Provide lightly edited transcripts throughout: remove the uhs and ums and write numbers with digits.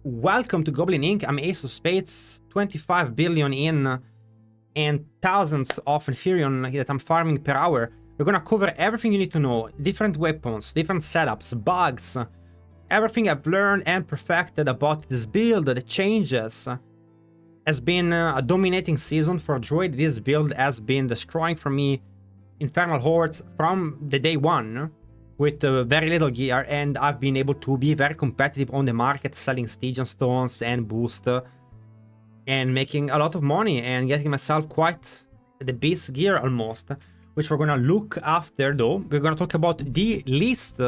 Welcome to Goblin Inc. I'm Ace of Spades, 25 billion in, and thousands of Inferion that I'm farming per hour. We're gonna cover everything you need to know, different weapons, different setups, bugs, everything I've learned and perfected about this build, the changes. Has been a dominating season for Druid. This build has been destroying for me Infernal Hordes from the day one, with very little gear, and I've been able to be very competitive on the market, selling Stygian Stones and Boost, and making a lot of money, and getting myself quite the base gear almost, which we're gonna look after though. We're gonna talk about the least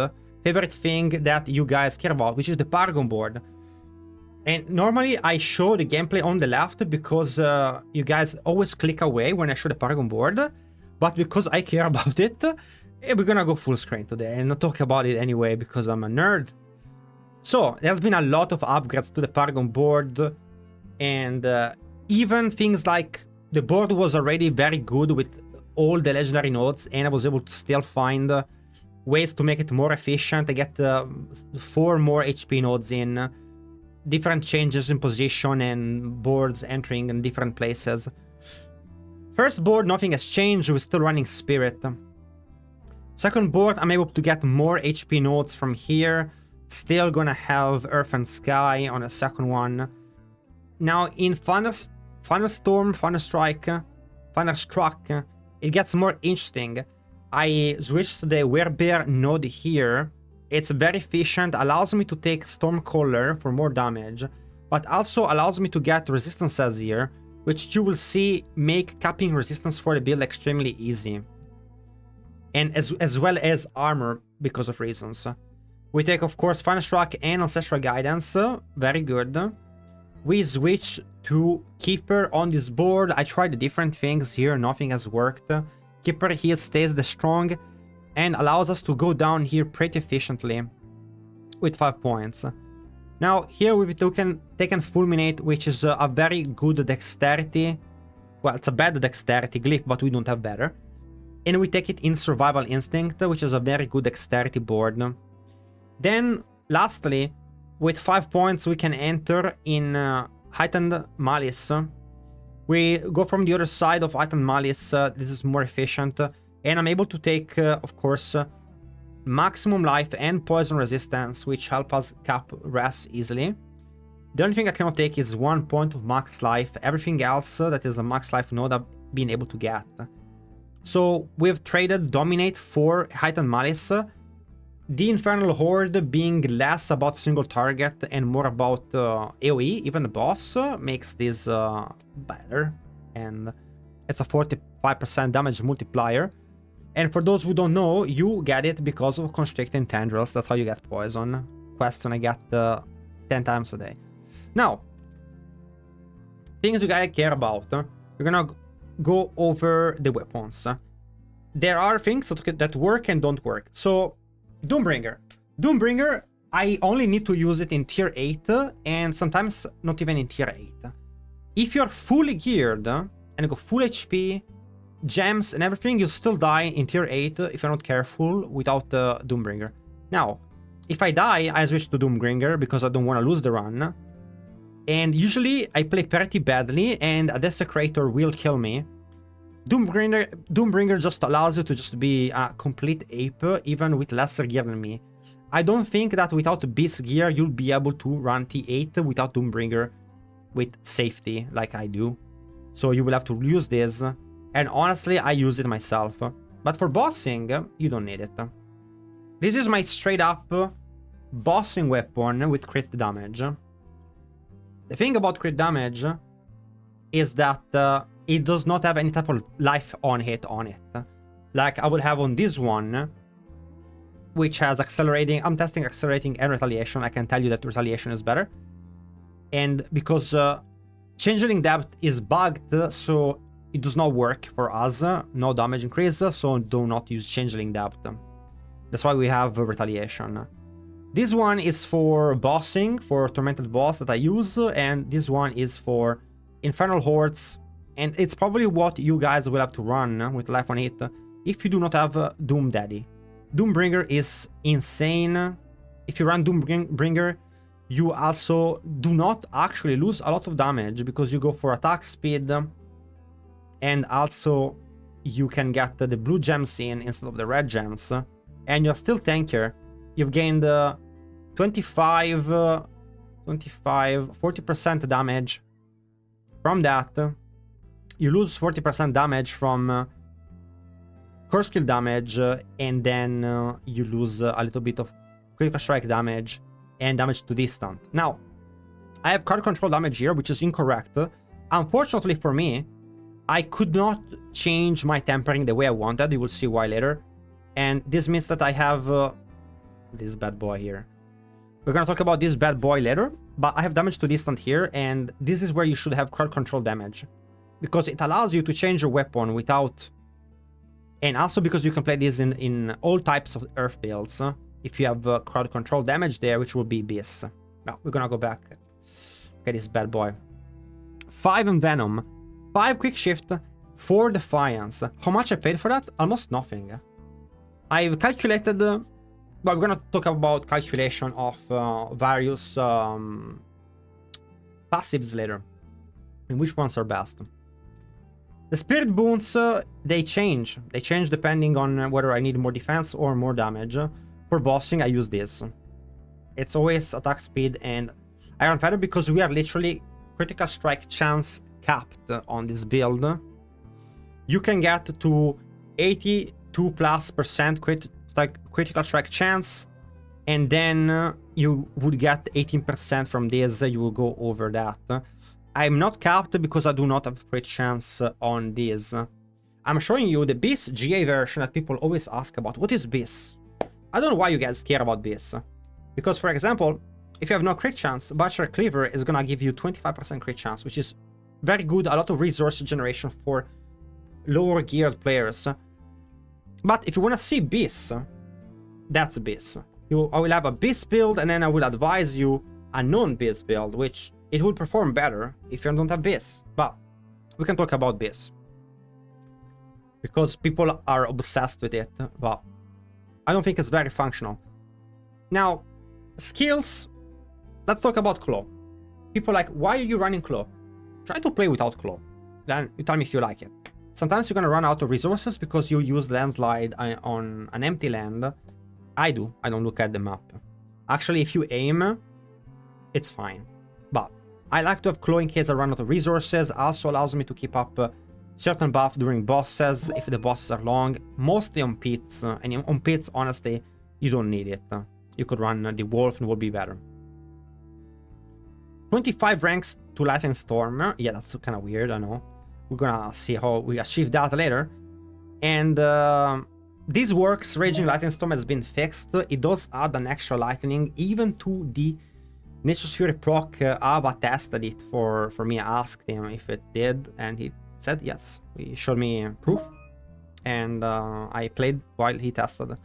favorite thing that you guys care about, which is the Paragon board. And normally I show the gameplay on the left because you guys always click away when I show the Paragon board, but because I care about it, we're gonna go full screen today and not talk about it anyway because I'm a nerd. So there's been a lot of upgrades to the Paragon board, and even things like the board was already very good with all the legendary nodes, and I was able to still find ways to make it more efficient. I get 4 more HP nodes in, different changes in position and boards entering in different places. First board, nothing has changed, we're still running Spirit. Second board, I'm able to get more HP nodes from here. Still gonna have Earth and Sky on a second one. Now in Thunderstorm, Thunderstruck, it gets more interesting. I switched to the Werebear node here. It's very efficient, allows me to take Stormcaller for more damage, but also allows me to get resistances here, which you will see make capping resistance for the build extremely easy. And as well as armor because of reasons. We take, of course, Thunderstruck and Ancestral Guidance, very good. We switch to Keeper on this board. I tried the different things here, nothing has worked. Keeper here stays the strong and allows us to go down here pretty efficiently with 5 points. Now here we've taken Fulminate, which is a very good dexterity. Well, it's a bad dexterity glyph, but we don't have better. And we take it in Survival Instinct, which is a very good dexterity board. Then, lastly, with 5 points, we can enter in Heightened Malice. We go from the other side of Heightened Malice. This is more efficient. And I'm able to take, of course, maximum life and poison resistance, which help us cap res easily. The only thing I cannot take is 1 point of max life. Everything else that is a max life node I've been able to get. So we've traded Dominate for Heightened Malice. The Infernal Horde being less about single target and more about AoE, even the boss, makes this better. And it's a 45% damage multiplier. And for those who don't know, you get it because of Constricting Tendrils. That's how you get poison. Question I get 10 times a day. Now, things you guys care about. We're gonna go over the weapons. There are things that work and don't work. So, Doombringer. Doombringer, I only need to use it in tier 8 and sometimes not even in tier 8. If you're fully geared and go full HP, gems and everything, you still die in tier 8 if you're not careful without Doombringer. Now, if I die, I switch to Doombringer because I don't want to lose the run. And usually I play pretty badly and a Desecrator will kill me. Doombringer just allows you to just be a complete ape, even with lesser gear than me. I don't think that without Beast gear you'll be able to run T8 without Doombringer with safety like I do. So you will have to use this. And honestly, I use it myself. But for bossing, you don't need it. This is my straight up bossing weapon with crit damage. The thing about crit damage is that it does not have any type of life on hit on it. Like I will have on this one, which has accelerating. I'm testing accelerating and retaliation. I can tell you that retaliation is better. And because Changeling Depth is bugged, so it does not work for us. No damage increase, so do not use Changeling Depth. That's why we have retaliation. This one is for bossing, for Tormented Boss that I use, and this one is for Infernal Hordes. And it's probably what you guys will have to run with life on it if you do not have Doom Daddy. Doombringer is insane. If you run Doombringer, you also do not actually lose a lot of damage because you go for attack speed, and also you can get the blue gems in instead of the red gems, and you're still tankier. You've gained 40% damage from that. You lose 40% damage from curse kill damage, and then you lose a little bit of critical strike damage and damage to distant. Now, I have card control damage here, which is incorrect. Unfortunately for me, I could not change my tempering the way I wanted. You will see why later. And this means that I have this bad boy here. We're gonna talk about this bad boy later, but I have damage to distant here, and this is where you should have crowd control damage, because it allows you to change your weapon without, and also because you can play this in all types of earth builds, if you have crowd control damage there, which will be this. Now, we're gonna go back. Okay, this bad boy. 5 Envenom, 5 Quick Shift, 4 Defiance. How much I paid for that? Almost nothing. I've calculated... but we're gonna talk about calculation of various passives later, and which ones are best. The spirit boons, they change. They change depending on whether I need more defense or more damage. For bossing, I use this. It's always attack speed and Iron Feather, because we are literally critical strike chance capped on this build. You can get to 82+% critical strike chance, and then you would get 18% from this. You will go over that. I'm not capped because I do not have crit chance on this. I'm showing you the Beast GA version that people always ask about. What is Beast? I don't know why you guys care about Beast. Because, for example, if you have no crit chance, Butcher Cleaver is gonna give you 25% crit chance, which is very good. A lot of resource generation for lower geared players. But if you want to see Beast, that's Beast. I will have a Beast build, and then I will advise you a non-Beast build, which it will perform better if you don't have Beast. But we can talk about Beast, because people are obsessed with it, but I don't think it's very functional. Now, skills, let's talk about Claw. People are like, why are you running Claw? Try to play without Claw. Then you tell me if you like it. Sometimes you're gonna run out of resources because you use Landslide on an empty land. I do. I don't look at the map. Actually, if you aim, it's fine. But I like to have Claw in case I run out of resources. Also allows me to keep up certain buff during bosses, if the bosses are long. Mostly on pits. And on pits, honestly, you don't need it. You could run the Wolf and it would be better. 25 ranks to Lightning Storm. Yeah, that's kind of weird, I know. We're gonna see how we achieve that later. And this works. Raging Lightning Storm has been fixed. It does add an extra lightning even to the Nature's Fury proc. Ava tested it for me. I asked him if it did, and he said yes. He showed me proof, and I played while he tested.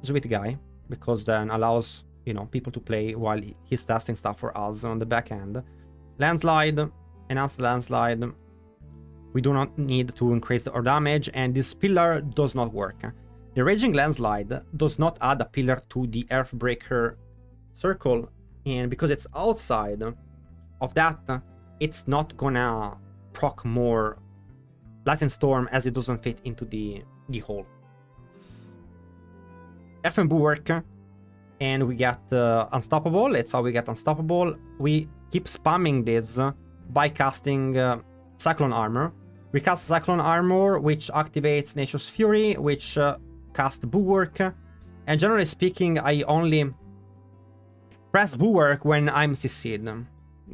Sweet guy, because then allows, you know, people to play while he's testing stuff for us on the back end. Landslide, enhanced Landslide. We do not need to increase our damage, and this pillar does not work. The Raging Landslide does not add a pillar to the Earthbreaker circle, and because it's outside of that, it's not gonna proc more Lightning Storm, as it doesn't fit into the hole. Earthen Bulwark, and we get Unstoppable. It's how we get Unstoppable. We keep spamming this by casting Cyclone Armor. We cast Cyclone Armor, which activates Nature's Fury, which casts Bulwark. And generally speaking, I only press Bulwark when I'm CC'd.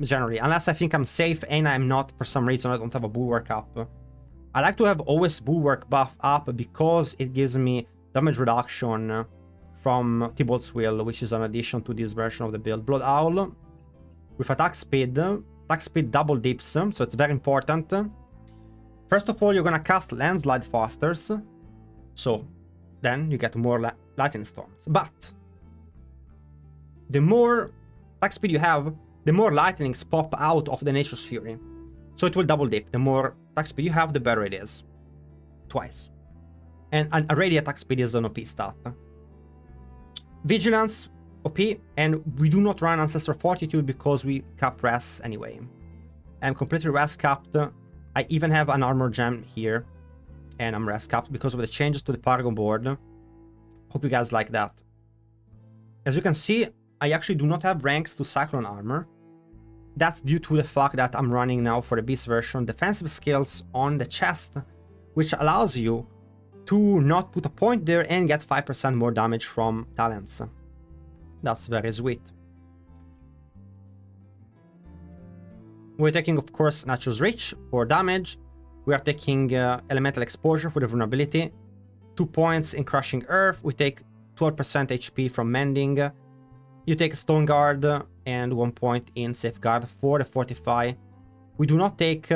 Generally, unless I think I'm safe and I'm not, for some reason I don't have a Bulwark up. I like to have always Bulwark buff up because it gives me damage reduction from Thibault's Will, which is an addition to this version of the build. Blood Owl with attack speed. Attack speed double dips, so it's very important. First of all, you're gonna cast Landslide faster, so then you get more Lightning Storms. But the more attack speed you have, the more lightnings pop out of the Nature's Fury. So it will double dip. The more attack speed you have, the better it is. Twice. And a ready attack speed is an OP stat. Vigilance, OP, and we do not run Ancestor Fortitude because we cap res anyway. I'm completely res capped. I even have an armor gem here, and I'm res capped because of the changes to the Paragon board. Hope you guys like that. As you can see, I actually do not have ranks to Cyclone armor. That's due to the fact that I'm running now for the Beast version defensive skills on the chest, which allows you to not put a point there and get 5% more damage from talents. That's very sweet. We're taking, of course, Nature's Reach for damage. We are taking Elemental Exposure for the vulnerability. 2 points in Crushing Earth. We take 12% HP from Mending. You take Stone Guard and 1 point in Safeguard for the Fortify. We do not take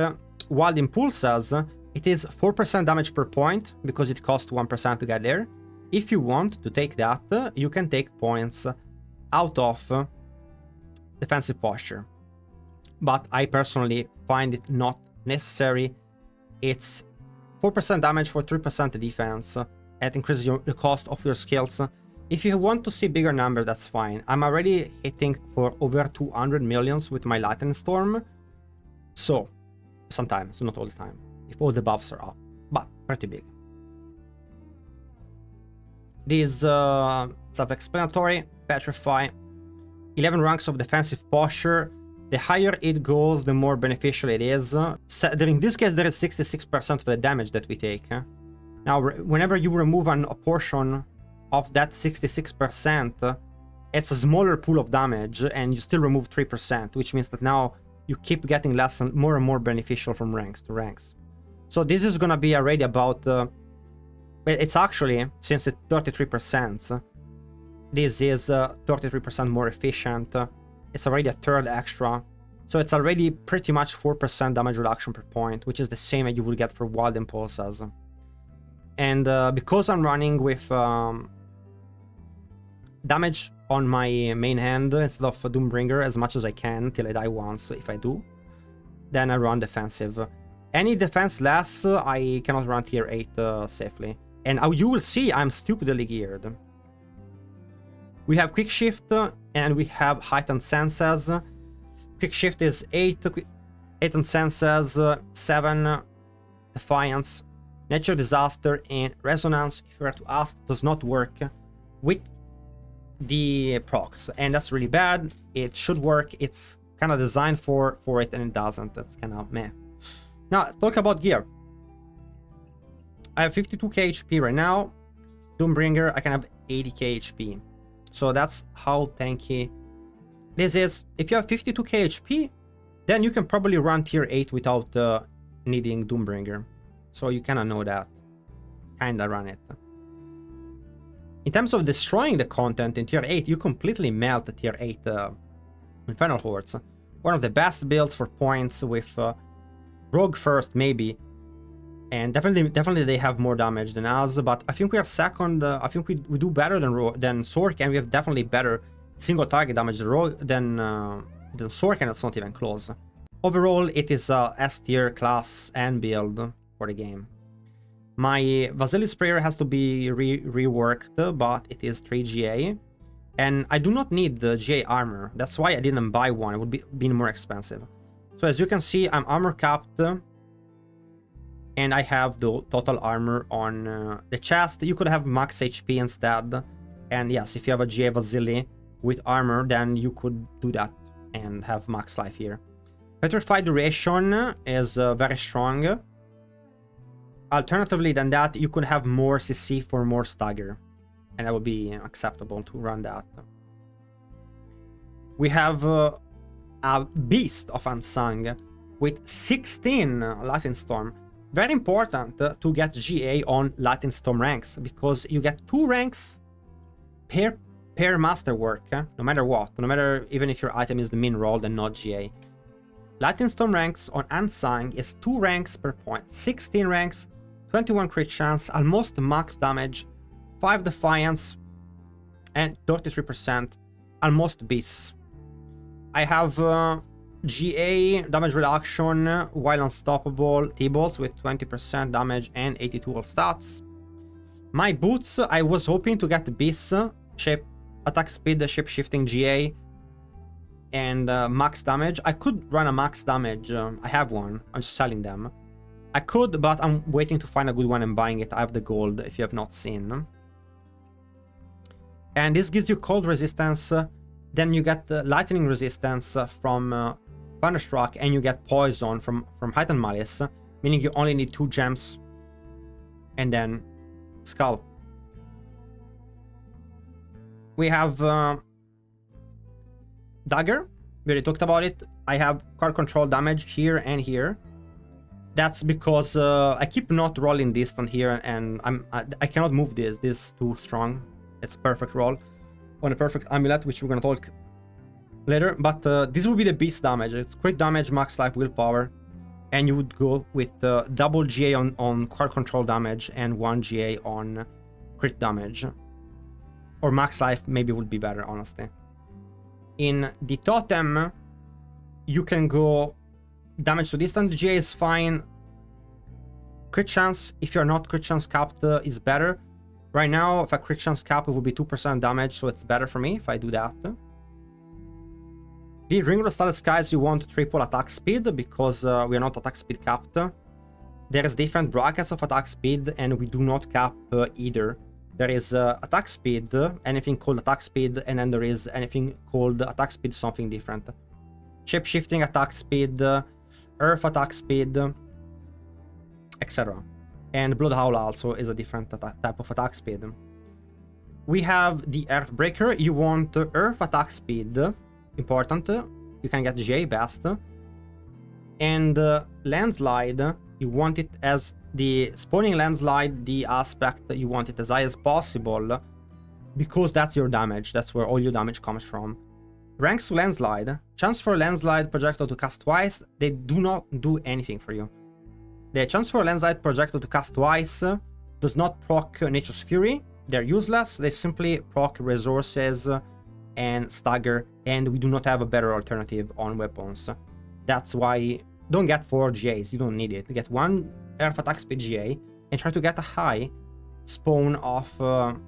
Wild Impulses. It is 4% damage per point because it costs 1% to get there. If you want to take that, you can take points out of Defensive Posture. But I personally find it not necessary. It's 4% damage for 3% defense. It increases the cost of your skills. If you want to see bigger numbers, that's fine. I'm already hitting for over 200 millions with my Lightning Storm. So, sometimes, not all the time, if all the buffs are up, but pretty big. This self-explanatory. Petrify. 11 ranks of defensive posture. The higher it goes, the more beneficial it is. In this case, there is 66% of the damage that we take. Now, whenever you remove a portion of that 66%, it's a smaller pool of damage, and you still remove 3%, which means that now you keep getting less and more beneficial from ranks to ranks. So this is gonna be already about... it's actually, since it's 33%, this is 33% more efficient. It's already a third extra. So it's already pretty much 4% damage reduction per point, which is the same as you would get for Wild Impulses. And because I'm running with damage on my main hand instead of Doombringer as much as I can till I die once, if I do, then I run defensive. Any defense less, I cannot run tier 8 safely. And you will see I'm stupidly geared. We have Quick Shift and we have Heightened Senses. Quick Shift is 8, Heightened Senses 7, Defiance, Natural Disaster, and Resonance, if you were to ask, does not work with the procs, and that's really bad. It should work. It's kind of designed for it, and it doesn't. That's kind of meh. Now, talk about gear. I have 52k HP right now. Doombringer, I can have 80k HP. So that's how tanky this is. If you have 52k HP, then you can probably run tier 8 without needing Doombringer. So you kind of know that. Kinda run it. In terms of destroying the content in tier 8, you completely melt the tier 8 Infernal Hordes. One of the best builds for points with Rogue first, maybe. And definitely they have more damage than us, but I think we are second. I think we do better than Sork, and we have definitely better single target damage than Sork, and it's not even close. Overall, it is a S tier class and build for the game. My Vasily Sprayer has to be reworked, but it is 3 GA, and I do not need the GA armor. That's why I didn't buy one. It would be more expensive. So as you can see, I'm armor capped. And I have the total armor on the chest. You could have max HP instead. And yes, if you have a GA Vasily with armor, then you could do that and have max life here. Petrify duration is very strong. Alternatively than that, you could have more CC for more stagger. And that would be acceptable to run that. We have a Beast of Unsung with 16 Lightning Storm. Very important to get GA on Lightning Storm ranks, because you get 2 ranks per masterwork, no matter what, no matter even if your item is the min rolled and not GA. Lightning Storm ranks on Unsung is 2 ranks per point, 16 ranks, 21 crit chance, almost max damage, 5 defiance, and 33% almost beasts. I have GA damage reduction while unstoppable T-bolts with 20% damage and 82 all stats. My boots, I was hoping to get beasts shape attack speed, shape-shifting GA, and max damage. I could run a max damage. I have one. I'm just selling them. I could, but I'm waiting to find a good one and buying it. I have the gold, if you have not seen. And this gives you cold resistance. Then you get lightning resistance from Thunderstruck, and you get poison from Heightened Malice, meaning you only need 2 gems. And then Skull. We have Dagger. We already talked about it. I have card control damage here and here. That's because I keep not rolling distant here, and I cannot move this. This is too strong. It's a perfect roll on a perfect amulet, which we're gonna talk later. But this will be the beast damage. It's crit damage, max life, willpower, and you would go with double GA on card control damage and 1 GA on crit damage. Or max life maybe would be better, honestly. In the totem, you can go damage to distant. GA is fine. Crit chance, if you're not crit chance capped, is better. Right now, if I crit chance cap, it would be 2% damage, so it's better for me if I do that. The Ring of the Starless Skies, you want triple attack speed because we are not attack speed capped. There is different brackets of attack speed, and we do not cap either. There is attack speed, anything called attack speed, and then there is anything called attack speed something different. Shape-shifting attack speed, earth attack speed, etc. And Blood Howl also is a different type of attack speed. We have the Earthbreaker. You want earth attack speed, important. You can get GA best. And Landslide, you want it as the spawning landslide, the aspect that you want it as high as possible, because that's your damage. That's where all your damage comes from. Ranks to landslide. Chance for landslide projectile to cast twice. They do not do anything for you. The chance for landslide projectile to cast twice does not proc Nature's Fury. They're useless. They simply proc resources and stagger, and we do not have a better alternative on weapons. That's why don't get 4 GAs. You don't need it. Get 1 earth attack speed GA and try to get a high spawn of 30%.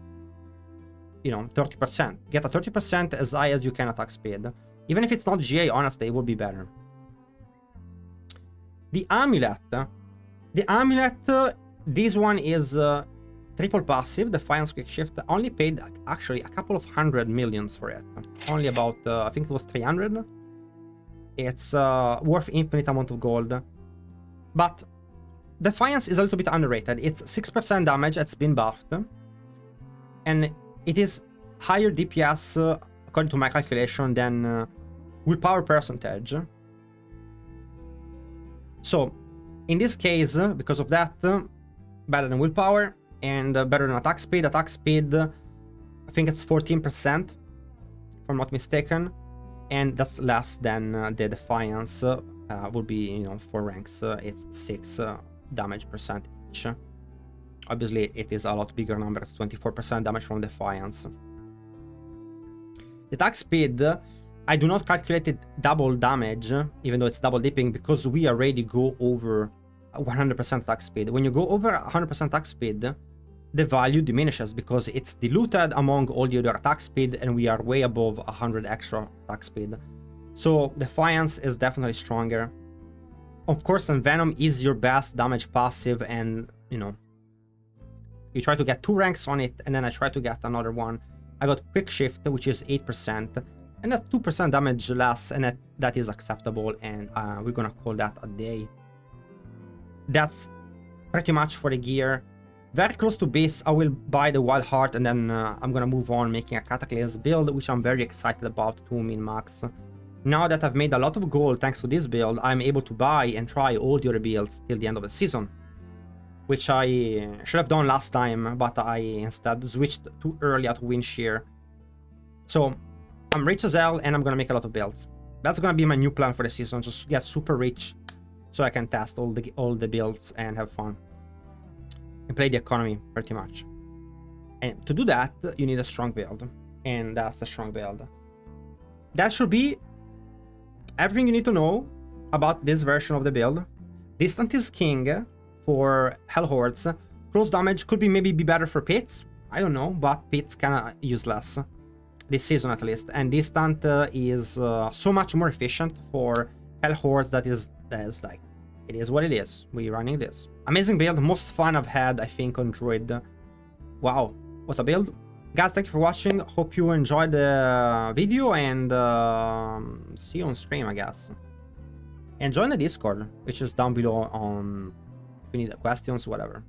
Get a 30% as high as you can attack speed. Even if it's not GA, honestly, it would be better. The amulet. This one is triple passive, Defiance Quick Shift. Only paid actually a couple of 100 millions for it. Only about, I think it was 300. It's worth infinite amount of gold. But Defiance is a little bit underrated. It's 6% damage, it's been buffed. And it is higher DPS, according to my calculation, than willpower percentage. So, in this case, because of that, better than willpower and better than attack speed. Attack speed, I think it's 14%, if I'm not mistaken. And that's less than the Defiance would be, 4 ranks. It's 6 damage percent each. Obviously, it is a lot bigger number. It's 24% damage from Defiance. The attack speed, I do not calculate it double damage, even though it's double dipping, because we already go over 100% attack speed. When you go over 100% attack speed, the value diminishes because it's diluted among all the other attack speed, and we are way above 100 extra attack speed. So Defiance is definitely stronger. Of course, Envenom is your best damage passive, and you try to get 2 ranks on it, and then I try to get another one. I got Quick Shift, which is 8%, and that's 2% damage less, and that is acceptable, and we're gonna call that a day. That's pretty much for the gear. Very close to base, I will buy the Wild Heart, and then I'm gonna move on making a Cataclysm build, which I'm very excited about to min-max. Now that I've made a lot of gold thanks to this build, I'm able to buy and try all the other builds till the end of the season, which I should have done last time, but I instead switched too early at Windshear. So I'm rich as hell, and I'm gonna make a lot of builds. That's gonna be my new plan for the season, just get super rich so I can test all the builds and have fun and play the economy pretty much. And to do that, you need a strong build, and that's the strong build. That should be everything you need to know about this version of the build. Distant is king for Hell Hordes. Close damage could maybe be better for pits. I don't know, but pits kinda useless. this season at least, and distant is so much more efficient for Hell Hordes that's like, it is what it is. We're running this. Amazing build, most fun I've had, I think, on Druid. Wow, what a build. Guys, thank you for watching. Hope you enjoyed the video, and see you on stream, I guess. And join the Discord, which is down below on if you need questions, whatever.